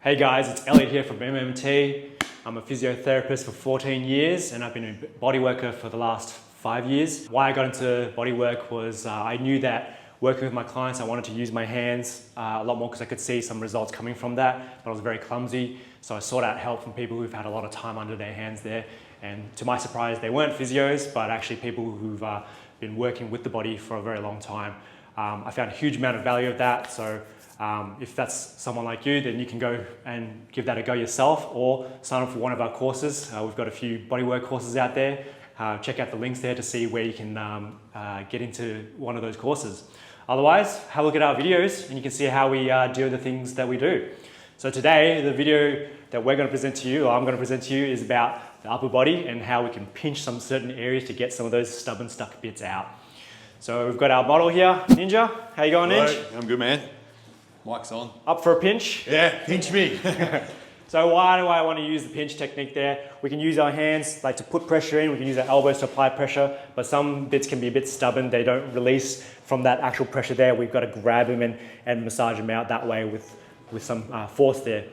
Hey guys, it's Elliot here from MMT. I'm a physiotherapist for 14 years and I've been a bodyworker for the last 5 years. Why I got into bodywork was I knew that working with my clients, I wanted to use my hands a lot more because I could see some results coming from that, but I was very clumsy. So I sought out help from people who've had a lot of time under their hands there. And to my surprise, they weren't physios, but actually people who've been working with the body for a very long time. I found a huge amount of value of that. So if that's someone like you, then you can go and give that a go yourself or sign up for one of our courses. We've got a few bodywork courses out there. Check out the links there to see where you can get into one of those courses. Otherwise, have a look at our videos and you can see how we do the things that we do. So today, the video that we're going to present to you, or I'm going to present to you, is about the upper body and how we can pinch some certain areas to get some of those stubborn stuck bits out. So we've got our model here. Ninja, how you going, Ninja? I'm good, man. Mic's on. Up for a pinch? Yeah, pinch me. So why do I want to use the pinch technique there? We can use our hands like to put pressure in, we can use our elbows to apply pressure, but some bits can be a bit stubborn. They don't release from that actual pressure there. We've got to grab them and massage them out that way with some force there.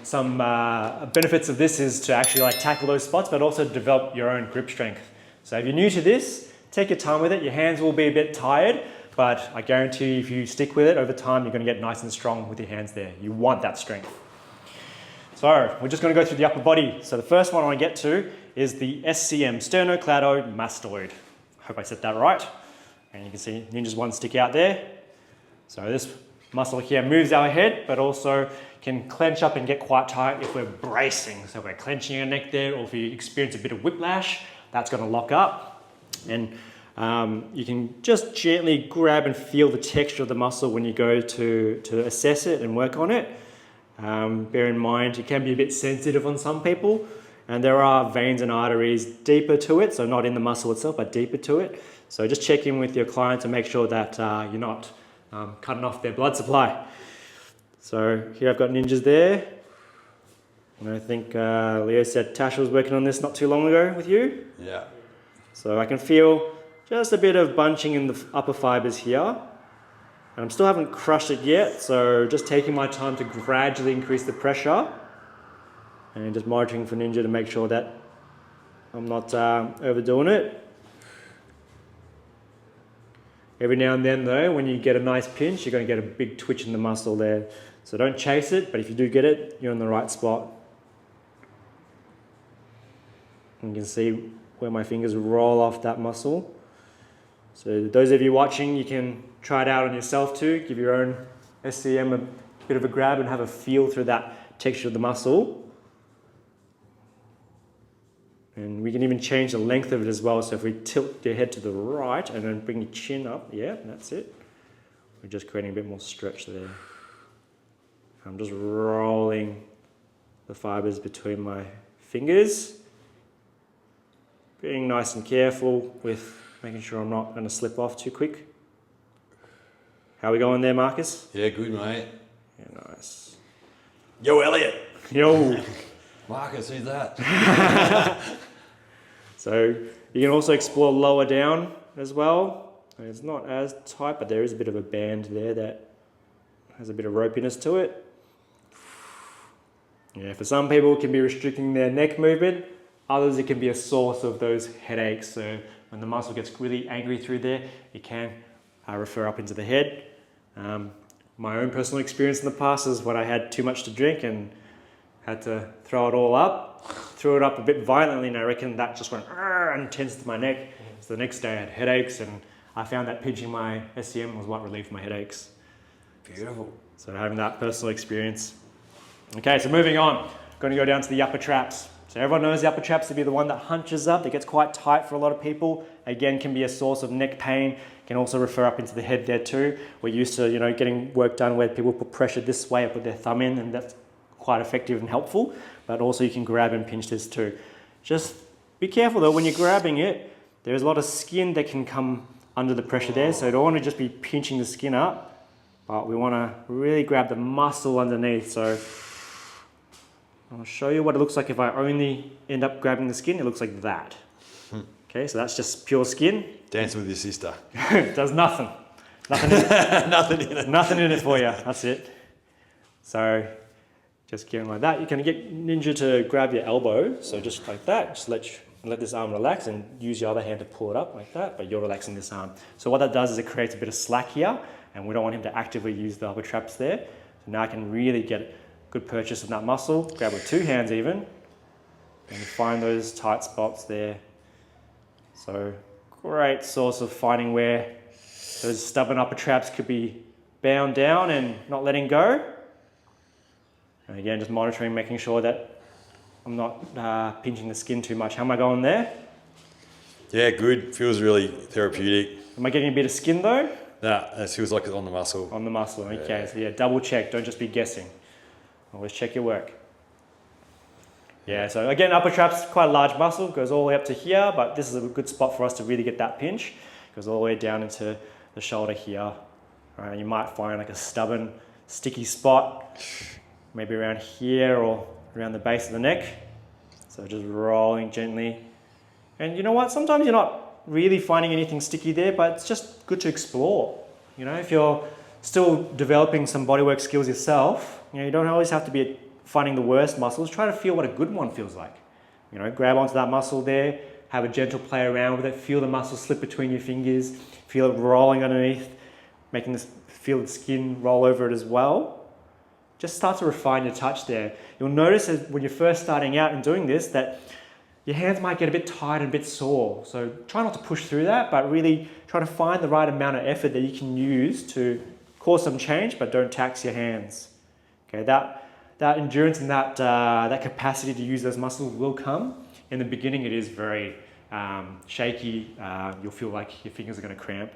Some benefits of this is to actually like tackle those spots, but also develop your own grip strength. So if you're new to this, take your time with it. Your hands will be a bit tired, but I guarantee you if you stick with it over time, you're going to get nice and strong with your hands there. You want that strength. So we're just going to go through the upper body. So the first one I want to get to is the SCM, sternocleidomastoid. Hope I said that right. And you can see Ninja's one stick out there. So this muscle here moves our head, but also can clench up and get quite tight if we're bracing. So if we're clenching our neck there, or if you experience a bit of whiplash, that's going to lock up. And you can just gently grab and feel the texture of the muscle when you go to assess it and work on it. Bear in mind, it can be a bit sensitive on some people, and there are veins and arteries deeper to it, so not in the muscle itself, but deeper to it. So just check in with your client to make sure that you're not cutting off their blood supply. So here I've got Ninjas there, and I think Leo said Tasha was working on this not too long ago with you. Yeah. So I can feel just a bit of bunching in the upper fibers here. And I still haven't crushed it yet, so just taking my time to gradually increase the pressure and just monitoring for Ninja to make sure that I'm not overdoing it. Every now and then though, when you get a nice pinch, you're going to get a big twitch in the muscle there. So don't chase it, but if you do get it, you're in the right spot. And you can see where my fingers roll off that muscle. So those of you watching, you can try it out on yourself too. Give your own SCM a bit of a grab and have a feel through that texture of the muscle. And we can even change the length of it as well. So if we tilt your head to the right and then bring your chin up, yeah, that's it. We're just creating a bit more stretch there. I'm just rolling the fibers between my fingers. Being nice and careful with making sure I'm not going to slip off too quick. How are we going there, Marcus? Yeah, good, mate. Yeah, nice. Yo, Elliot. Yo. Marcus, who's that? So you can also explore lower down as well. It's not as tight, but there is a bit of a band there that has a bit of ropiness to it. Yeah, for some people it can be restricting their neck movement. Others, it can be a source of those headaches. So when the muscle gets really angry through there, it can refer up into the head. My own personal experience in the past is when I had too much to drink and had to throw it all up, threw it up a bit violently, and I reckon that just went and tensed my neck. So the next day I had headaches, and I found that pinching my SCM was what relieved my headaches. Beautiful. So having that personal experience. Okay, so moving on, going to go down to the upper traps. So everyone knows the upper traps to be the one that hunches up, that gets quite tight for a lot of people. Again, can be a source of neck pain, can also refer up into the head there too. We're used to, getting work done where people put pressure this way or put their thumb in, and that's quite effective and helpful. But also you can grab and pinch this too. Just be careful though, when you're grabbing it, there's a lot of skin that can come under the pressure there. So you don't want to just be pinching the skin up, but we want to really grab the muscle underneath. So I'll show you what it looks like if I only end up grabbing the skin. It looks like that. Okay, so that's just pure skin. Dancing with your sister. Does nothing. Nothing in it. Nothing in it. Nothing in it for you. That's it. So Just getting like that. You can get Ninja to grab your elbow, so just like that. Just let this arm relax and use your other hand to pull it up like that, but you're relaxing this arm. So what that does is it creates a bit of slack here, and we don't want him to actively use the upper traps there. So now I can really get good purchase of that muscle, grab with 2 hands even, and find those tight spots there. So great source of finding where those stubborn upper traps could be bound down and not letting go. And again, just monitoring, making sure that I'm not pinching the skin too much. How am I going there? Yeah, good. Feels really therapeutic. Am I getting a bit of skin though? Nah, it feels like it's on the muscle. On the muscle, okay. So yeah, double check, don't just be guessing. Always check your work. Yeah, so again, upper traps, quite a large muscle, goes all the way up to here, but this is a good spot for us to really get that pinch. Goes all the way down into the shoulder here. All right, you might find like a stubborn, sticky spot, maybe around here or around the base of the neck. So just rolling gently. And you know what, sometimes you're not really finding anything sticky there, but it's just good to explore. You know, if you're still developing some bodywork skills yourself, you know, you don't always have to be finding the worst muscles. Try to feel what a good one feels like. You know, grab onto that muscle there, have a gentle play around with it, feel the muscle slip between your fingers, feel it rolling underneath, making this, feel the skin roll over it as well. Just start to refine your touch there. You'll notice that when you're first starting out and doing this, that your hands might get a bit tight and a bit sore. So try not to push through that, but really try to find the right amount of effort that you can use to cause some change, but don't tax your hands. Okay, that endurance and that capacity to use those muscles will come. In the beginning, it is very shaky. You'll feel like your fingers are going to cramp.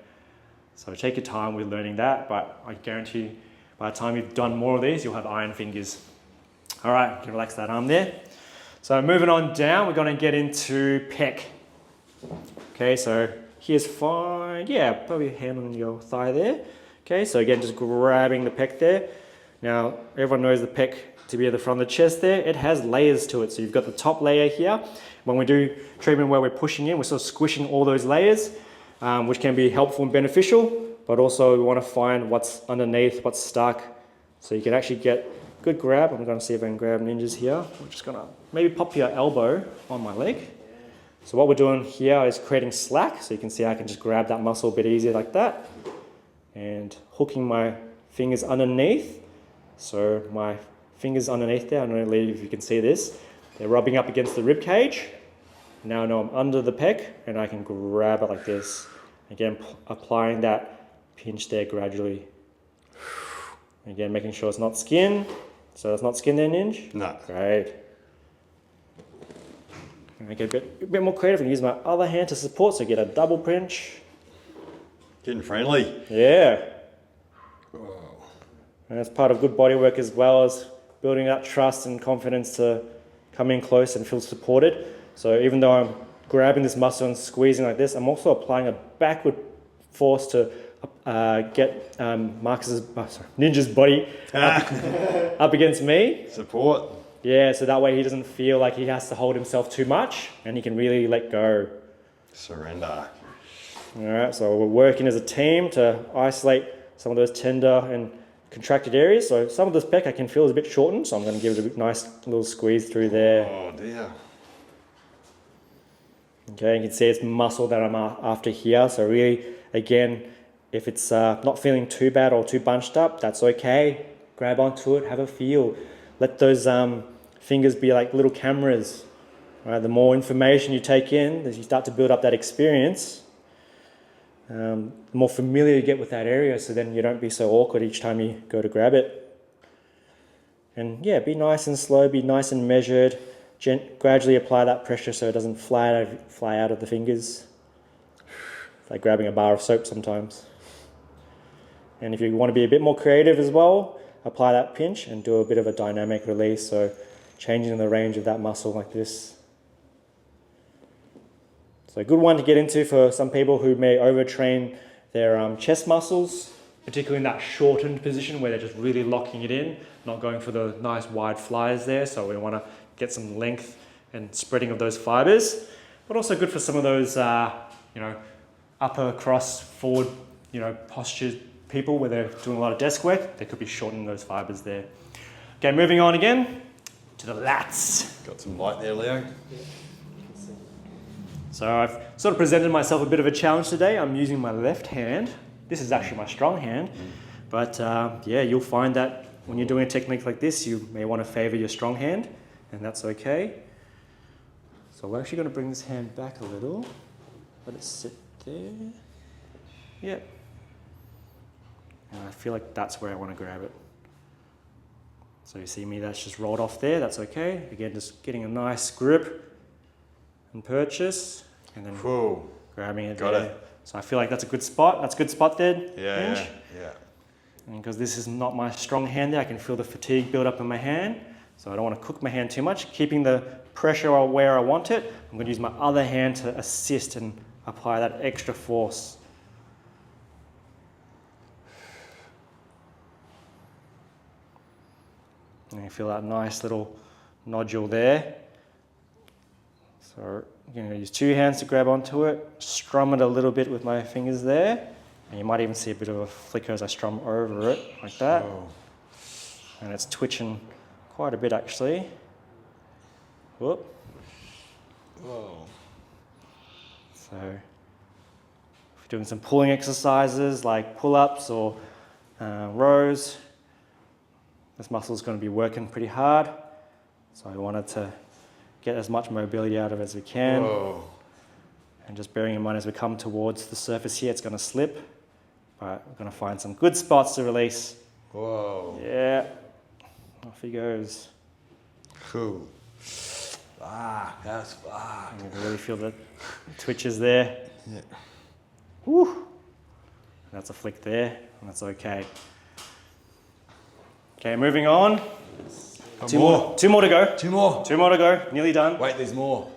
So take your time with learning that, but I guarantee by the time you've done more of these, you'll have iron fingers. All right, you can relax that arm there. So moving on down, we're going to get into pec. Okay, so here's fine. Yeah, probably a hand on your thigh there. Okay, so again, just grabbing the pec there. Now, everyone knows the pec to be at the front of the chest there. It has layers to it. So you've got the top layer here. When we do treatment where we're pushing in, we're sort of squishing all those layers, which can be helpful and beneficial, but also we want to find what's underneath, what's stuck. So you can actually get good grab. I'm going to see if I can grab Ninjas here. I'm just going to maybe pop your elbow on my leg. So what we're doing here is creating slack. So you can see I can just grab that muscle a bit easier like that. And hooking my fingers underneath. So my fingers underneath there, I don't know if you can see this. They're rubbing up against the rib cage. Now I know I'm under the pec and I can grab it like this. Again, applying that pinch there gradually. Again, making sure it's not skin. So it's not skin there, Ninja? No. Great. I get a bit more creative and use my other hand to support, so get a double pinch. Getting friendly. Yeah. Whoa. And that's part of good bodywork as well, as building that trust and confidence to come in close and feel supported. So even though I'm grabbing this muscle and squeezing like this, I'm also applying a backward force to get Ninja's body up against me. Support. Yeah, so that way he doesn't feel like he has to hold himself too much and he can really let go. Surrender. All right, so we're working as a team to isolate some of those tender and contracted areas. So some of this pec I can feel is a bit shortened, so I'm going to give it a nice little squeeze through there. Oh dear. Okay, you can see it's muscle that I'm after here. So really, again, if it's not feeling too bad or too bunched up, that's okay. Grab onto it, have a feel. Let those fingers be like little cameras. All right, the more information you take in, as you start to build up that experience, the more familiar you get with that area, so then you don't be so awkward each time you go to grab it. And yeah, be nice and slow, be nice and measured. Gradually apply that pressure so it doesn't fly out of the fingers. It's like grabbing a bar of soap sometimes. And if you want to be a bit more creative as well, apply that pinch and do a bit of a dynamic release, so changing the range of that muscle like this. So a good one to get into for some people who may overtrain their chest muscles, particularly in that shortened position where they're just really locking it in, not going for the nice wide flyers there. So we want to get some length and spreading of those fibers, but also good for some of those, upper cross forward, posture people where they're doing a lot of desk work. They could be shortening those fibers there. Okay, moving on again to the lats. Got some light there, Leo. So I've sort of presented myself a bit of a challenge today. I'm using my left hand. This is actually my strong hand, but yeah, you'll find that when you're doing a technique like this, you may want to favor your strong hand, and that's okay. So we're actually going to bring this hand back a little. Let it sit there. Yep. And I feel like that's where I want to grab it. So you see me, that's just rolled off there, that's okay. Again, just getting a nice grip and purchase, and then grabbing it Got there. it. So I feel like that's a good spot. That's a good spot there, Yeah, Hinge. yeah. And because this is not my strong hand there, I can feel the fatigue build up in my hand. So I don't want to cook my hand too much. Keeping the pressure where I want it, I'm going to use my other hand to assist and apply that extra force. And you feel that nice little nodule there. So I'm going to use two hands to grab onto it, strum it a little bit with my fingers there, and you might even see a bit of a flicker as I strum over it, like that. Whoa. And it's twitching quite a bit actually. Whoop. Whoa. So if you're doing some pulling exercises like pull-ups or rows, this muscle is going to be working pretty hard. So I wanted to get as much mobility out of it as we can. Whoa. And just bearing in mind as we come towards the surface here, it's going to slip. But we're going to find some good spots to release. Whoa. Yeah. Off he goes. Cool. That's And you can really feel the twitches there. Yeah. Woo. That's a flick there, and that's okay. Okay, moving on. Two more to go. Two more. Two more to go. Nearly done. Wait, there's more.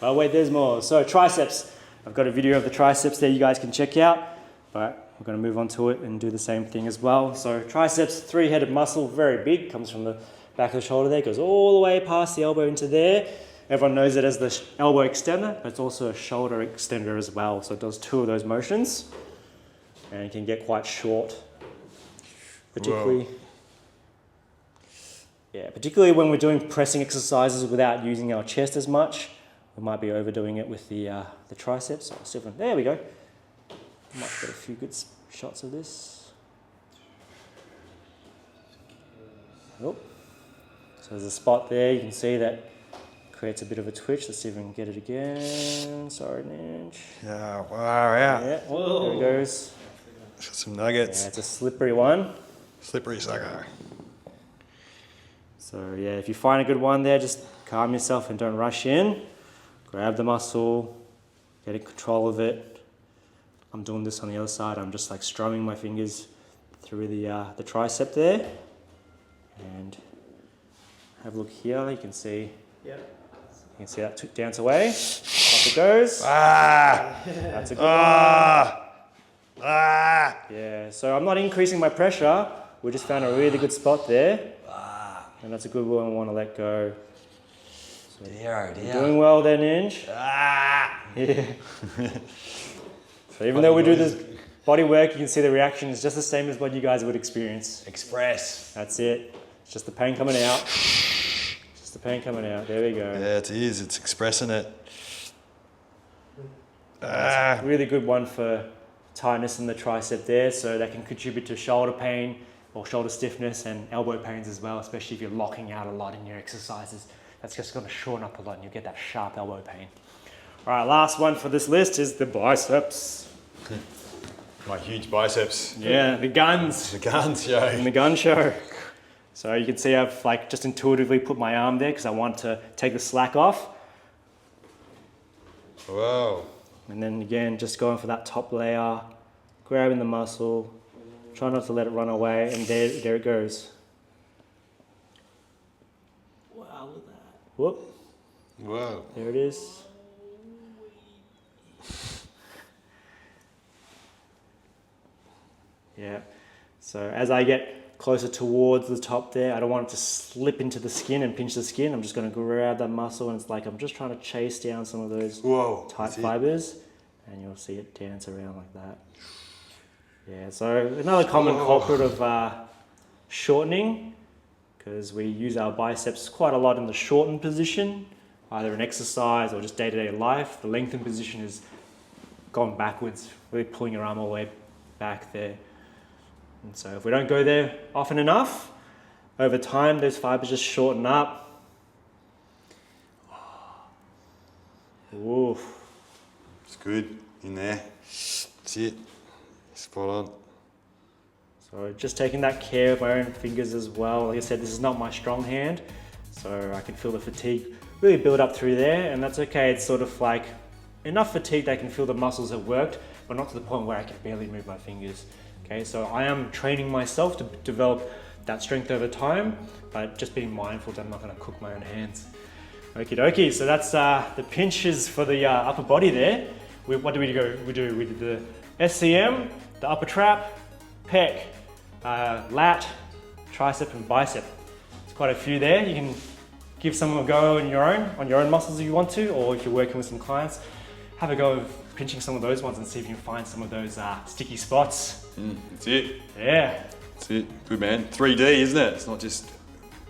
Oh wait, there's more. So triceps. I've got a video of the triceps there you guys can check out, but we're going to move on to it and do the same thing as well. So triceps, three-headed muscle, very big, comes from the back of the shoulder there, goes all the way past the elbow into there. Everyone knows it as the elbow extender, but it's also a shoulder extender as well. So it does two of those motions, and it can get quite short, particularly. Whoa. Yeah, particularly when we're doing pressing exercises without using our chest as much, we might be overdoing it with the triceps. So there we go. Might get a few good shots of this. Oh. So there's a spot there, you can see that creates a bit of a twitch. Let's see if we can get it again. Sorry, Ninja. Yeah, wow, yeah. Yeah, there it goes. Got some nuggets. Yeah, it's a slippery one. Slippery sucker. So yeah, if you find a good one there, just calm yourself and don't rush in. Grab the muscle, get in control of it. I'm doing this on the other side. I'm just like strumming my fingers through the tricep there. And have a look here. You can see. Yep. You can see that dance away. Off it goes. That's a good one. Yeah. So I'm not increasing my pressure. We just found a really good spot there. And that's a good one we want to let go. So doing well there, Ninja. Yeah. So even though we do this body work, you can see the reaction is just the same as what you guys would experience. Express. That's it. It's just the pain coming out. Just the pain coming out. There we go. Yeah, it is. It's expressing it. That's a really good one for tightness in the tricep there. So that can contribute to shoulder pain or shoulder stiffness and elbow pains as well, especially if you're locking out a lot in your exercises. That's just going to shorten up a lot and you'll get that sharp elbow pain. All right, last one for this list is the biceps. My huge biceps. Yeah, the guns. The gun show. In the gun show. So you can see I've like just intuitively put my arm there because I want to take the slack off. Whoa. And then again, just going for that top layer, grabbing the muscle, try not to let it run away, and there it goes. Wow, look at that. Whoop. Whoa. There it is. Yeah, so as I get closer towards the top there, I don't want it to slip into the skin and pinch the skin. I'm just going to grab that muscle, and it's like I'm just trying to chase down some of those tight fibers, and you'll see it dance around like that. Yeah, so another common culprit of shortening because we use our biceps quite a lot in the shortened position, either in exercise or just day-to-day life. The lengthened position is going backwards, really pulling your arm all the way back there. And so if we don't go there often enough, over time those fibers just shorten up. Oof. It's good in there. That's it. Spot on. So just taking that care of my own fingers as well. Like I said, this is not my strong hand, so I can feel the fatigue really build up through there, and that's okay. It's sort of like enough fatigue that I can feel the muscles have worked, but not to the point where I can barely move my fingers. Okay, so I am training myself to develop that strength over time, but just being mindful that I'm not going to cook my own hands. Okie dokie, so that's the pinches for the upper body there. What do we do? We did the SCM, the upper trap, pec, lat, tricep and bicep. There's quite a few there. You can give some a go on your own muscles if you want to, or if you're working with some clients, have a go of pinching some of those ones and see if you can find some of those sticky spots. That's it. Yeah. That's it. Good, man. 3D, isn't it? It's not just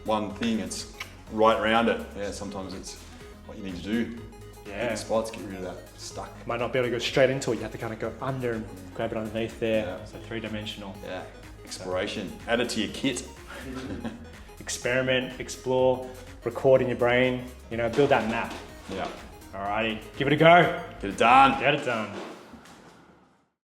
one thing, it's right around it. Yeah, sometimes it's what you need to do. Yeah. Hit spots, get rid of that stuck. Might not be able to go straight into it. You have to kind of go under and grab it underneath there. Yeah. So three-dimensional. Yeah. Exploration. Add it to your kit. Experiment, explore, record in your brain, build that map. Yeah. Alrighty, give it a go. Get it done. Get it done.